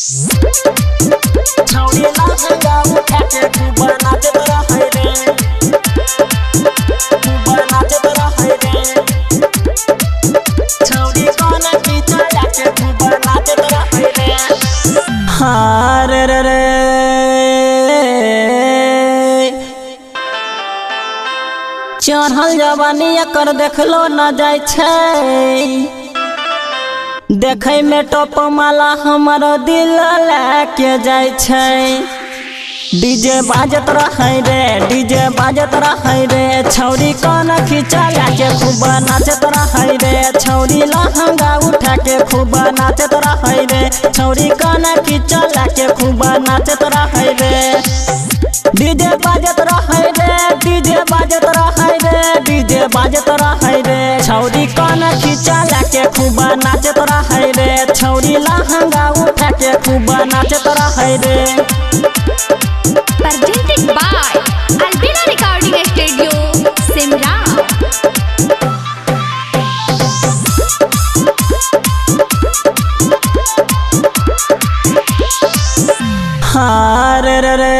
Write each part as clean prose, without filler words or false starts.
छौरी लहंगा उठा के खूब नाचत रहै रे, खूब नाचत रहै रे। छौरी गाना की चला के खूब नाचत रहै रे। हाँ रे रे रे चढ़ल जवानी एकर देखलो न जाय छै, देखै में टॉप माला हमर दिल लेके जाय छै। डीजे बाजत रहै रे, डीजे बाजत रहै रे। छौरी कान खींचा के खूब नाचत रहै रे, छौरी लहंगा उठा के खूब नाचत रहै रे। छौरी कान खींचा के खूब नाचत रहै रे। डीजे बाजत रहै रे, डीजे बाजत रहै रे, डीजे बाजत रहै रे। छौरी कान खींचा के खूब नाचत रहै रे, छौरी लहंगा उठा के खूब नाचत रहै रे। Presented by Albina Recording Studio, Simra। हाँ रे रे रे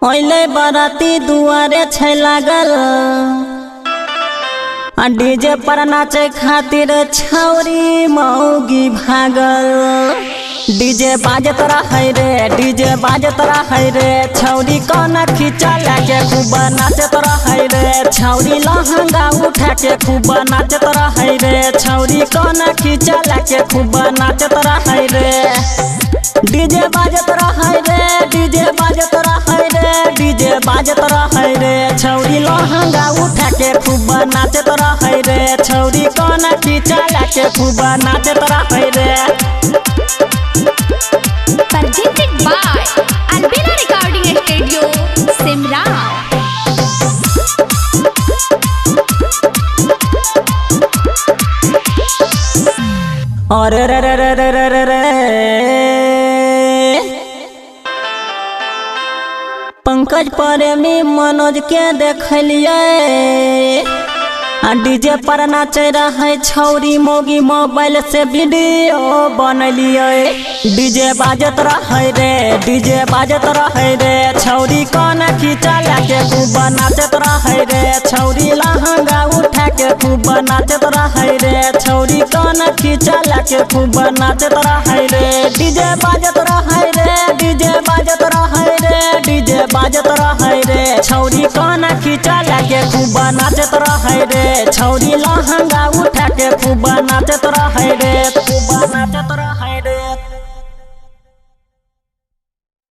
ओइले बाराती दुआरे छै लागल, डीजे पर नाचे खातिर छौरी मौगी भागल। डीजे बाजत रहै रे, डीजे बाजत रहै रे। छौरी कान खींचा के खूब नाचत रहै रे, छौरी लहंगा उठा के खूब नाचत रहै रे। छौरी कान खींचा के खूब नाचत रहै रे। डीजे बाजत रहै रे, डीजे बाजत रहै रे, डीजे बाजत रहै रे। छौरी लहंगा उठा के खूब नाचत रहै रे, छौरी कान खींचा के खूब नाचत रहै रे। Presented by Albina Recording Studio, Simra। और रे रे रे रे रे रे रे पंकज प्रेमी मनोज के देखलिए, डीजे पर नाचे रहे छौरी मौगी मोबाइल से वीडियो बनलिए। डीजे बाजत रहे रे, डीजे बाजत रहे रे। छौरी कान खींचा के खूब नाचत रहे रे, छौरी लहंगा उठा के खूब नाचत रहे रे। छौरी कान खींचा के खूब नाचत रहे रे। डीजे बाजत रहे रे, डीजे बाजत रहे रे, डीजे बाजत रहे रे। छौरी कान खींचा के खूब नाचत रहे रे, छौरी लहंगा उठा के खूब नाचत रहै रे, खूब